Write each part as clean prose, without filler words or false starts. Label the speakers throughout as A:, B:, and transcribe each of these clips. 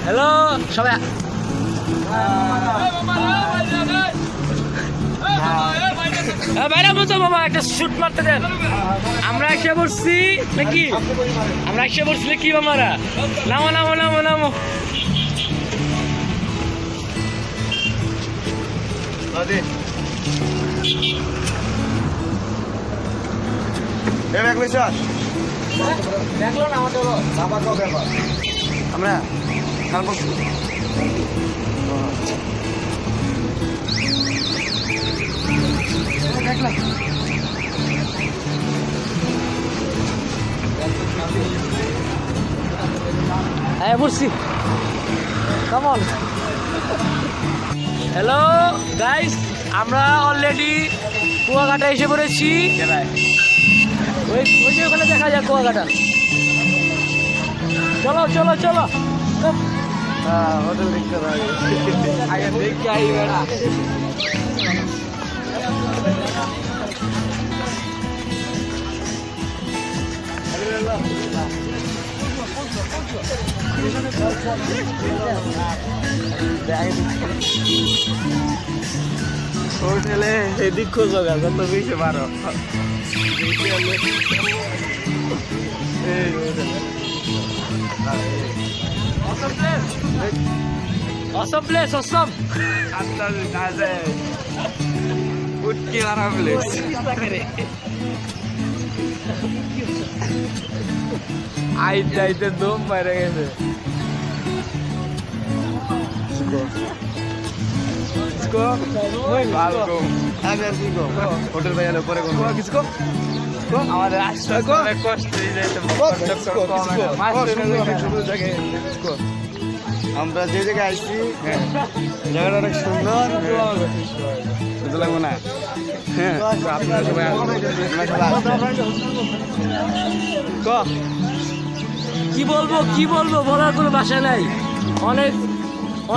A: Hello সবাই, বাইরে বলছো বাবা একটা শুট মারতে দেন। আমরা এসে পড়ছি নাকি? আমরা এসে পড়ছি নাকি বাবারা? নামো নামো নামো নামো। দেখলো না আমাদের
B: আমরা
A: দেখলাম হ্যাঁ বলছি কেমন। হ্যালো গাইস, আমরা অলরেডি কুয়াকাটা এসে পড়েছি। ওই যে ওখানে দেখা যায় কুয়াকাটা। চলো চলো চলো
B: হোটেল দেখতে পারি
A: আগে দেখে আই বেড়া।
B: হোটেলে এদিক খোঁজো গা যত বেশি পারো।
A: Awesome place, awesome.
B: উটকি মারা প্লেস। আইতে আইতে দম মারা গেছে। হোটেল ভাই এলো পরে আমাদের আসতে অনেক কষ্ট হয়ে যাইতে। আমরা যে জায়গায় আসছি জায়গাটা অনেক সুন্দর, বুঝতে লাগবো না? হ্যাঁ আপনারা সবাই
A: কি বলবো বলার কোনো ভাষা নাই। অনেক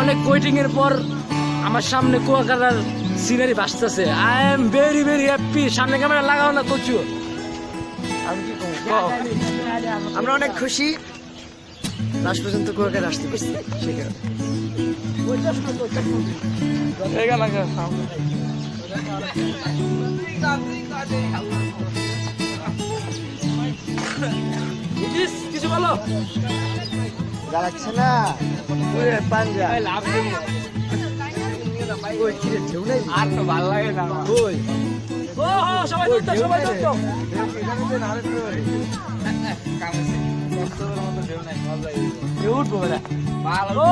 A: অনেক ওয়েটিং এর পর আমার সামনে কুয়াকাটার সিনারি ভাসতেছে। I am very very happy. সামনে ক্যামেরা লাগাও না কচু। আমি কি কম,
B: আমরা অনেক খুশি লাস্ট পর্যন্ত কুয়াকাটা আসতে পারছি। সেখানে
A: কিছু বলো।
B: যাচ্ছে না পাঞ্জা আর তো ভালো লাগে না।
A: ও সবাই ধরতো, সবাই ধরতো। উঠবো বেটা। ও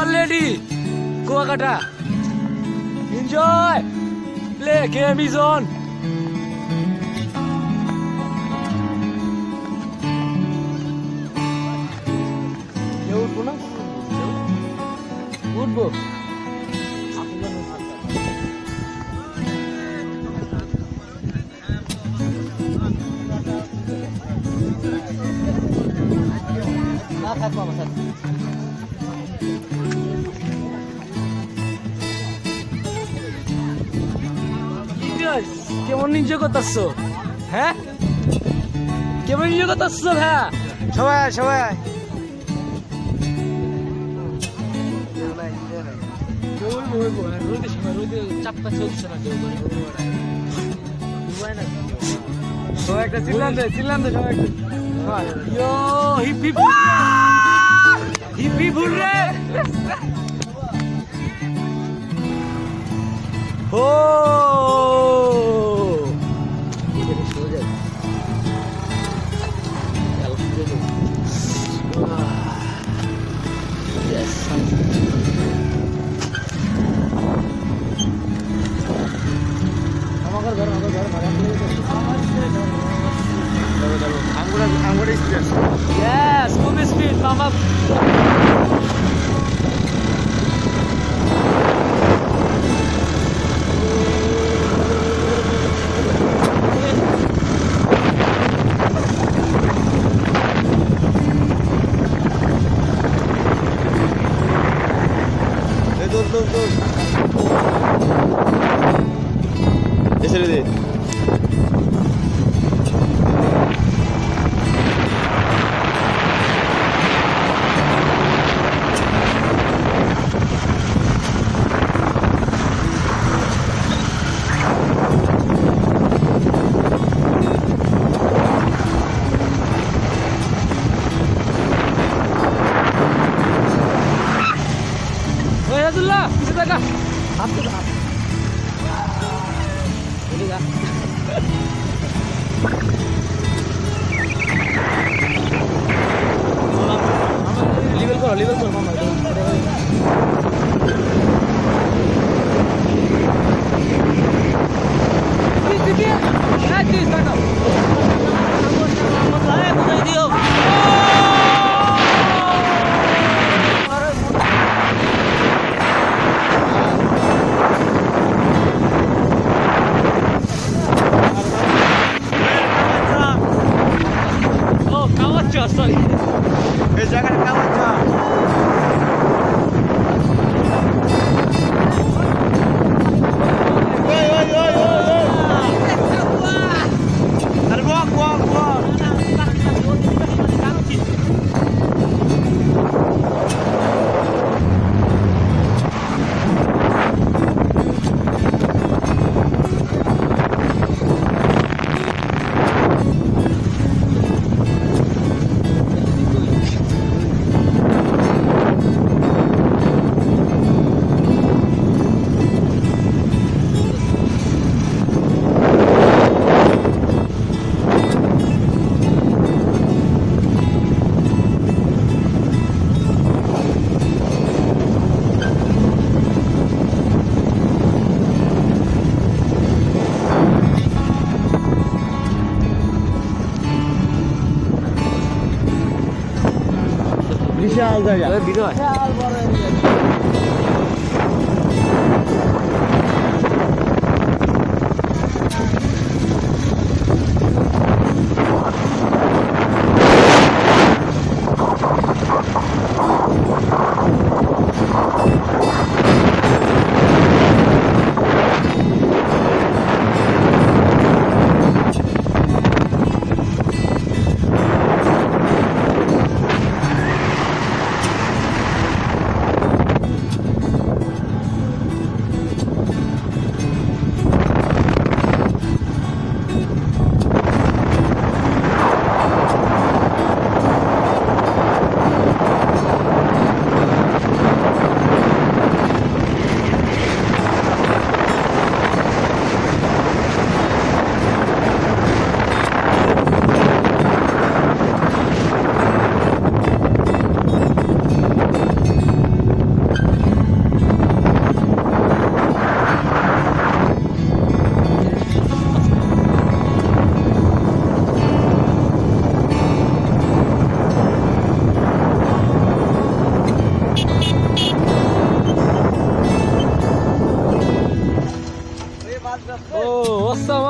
A: already Kuakata enjoy play game is on. উঠবো না, উঠবো। না থাকবো আমার সাথে। কেমন এনজয় করতেছো? হ্যাঁ কেমন এনজয় করতেছো? হ্যাঁ
B: সবাই সবাই
A: চাপটা চলছে না।
B: সবাই একটা চিল্লান দে সবাই
A: হিপ হিপ হিপ হিপ রে। ও
B: I'm gonna experience.
A: Yes, movie speed, mama.
B: বিশাল জায়গা
A: বিজয়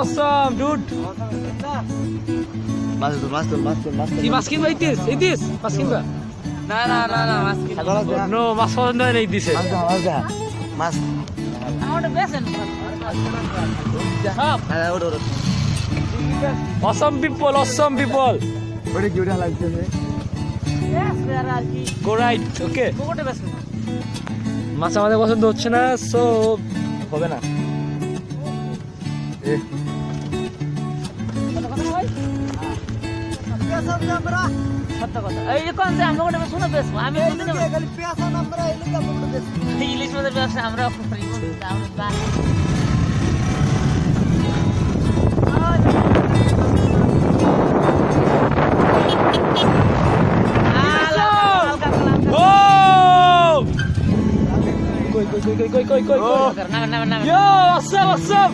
A: awesome dude কি মাছ কিনবা এইদিস মাছ কিনবা
C: না মাছ
A: নো মাছ পছন্দ হয় না এইদিসে awesome people go right okay মাছ আমাদের পছন্দ হচ্ছে না সো হবে না
C: সত্য কথা এই যে কোন যে আমরা ওটা শুনে বেশবো আমি ইলিশ মাছের ব্যবসা আমরা
A: Yo, what's up?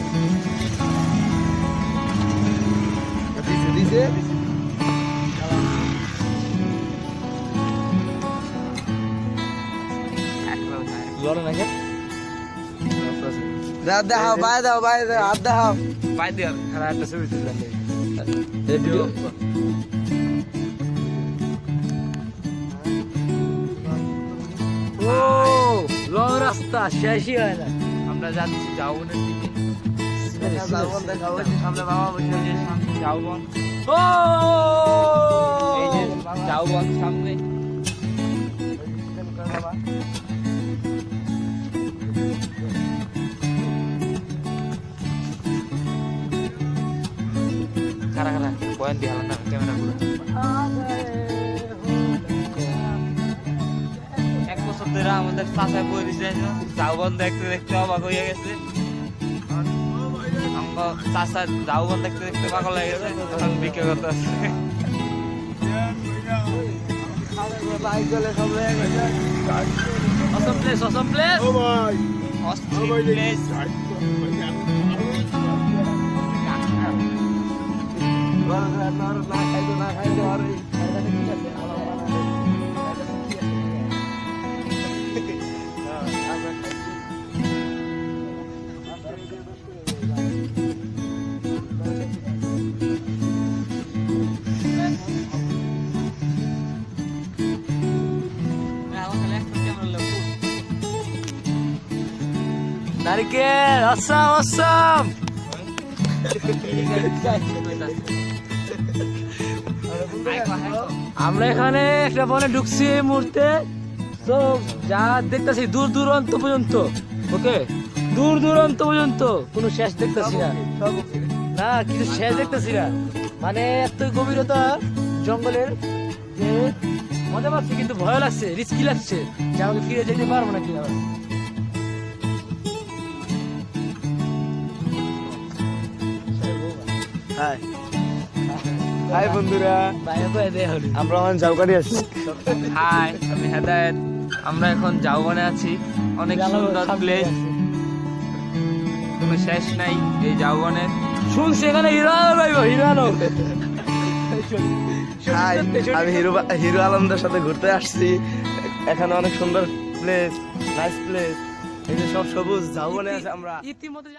A: জোরে নাকি
B: দাও বাই দাও হাত দাও
A: পাই দে আর একটা ছবি তুললাম এই ভিডিও ও লং রাস্তা শেষই হয় না
C: আমরা যাচ্ছি জাউবনের দিকে জাউবন দেখাবো সামনে বাবা বসে আছে সামনে জাউবন
A: ও
C: এই যে জাউবন সামনে খারা বয়ান দিয়ে হালান না ক্যামেরা গুলো 1 বছর ধরে আমাদের চাষায় বই দিচ্ছে জাউবন দেখতে অবাক হয়ে গেছে আমরা চাষা জাউবন দেখতে পাগল হয়ে গেছে এখন বিক্রি করতে আসছে
A: awesome place নারকেল awesome আমরা এখানে একটা বনে ঢুকছি এই মুহূর্তে তো যা দেখতেছি দূর দূরান্ত পর্যন্ত ওকে দূর দূরান্ত পর্যন্ত কোনো শেষ দেখতেছি না না কিছু শেষ দেখতেছি না মানে এত গভীরতা জঙ্গলের যে মজা পাচ্ছি কিন্তু ভয় লাগছে রিস্কি লাগছে যে আমাকে ফিরে যেতে পারবো না কিনা
B: হাই বন্ধুরা আমরা এখন জাউকারি আছি
C: হাই আমি হেদায়েত আমরা এখন জাউবনে আছি অনেক সুন্দর প্লেস কোনো শেষ নাই এই জাউবনের
A: শুনছি এখানে হিরো আলম
B: হাই, আমি হিরো আলমদের সাথে ঘুরতে আসছি। এখানে অনেক সুন্দর প্লেস, নাইস প্লেস। এই যে সব সবুজ ঝাউবনে আছে আমরা।
A: ইতিমধ্যে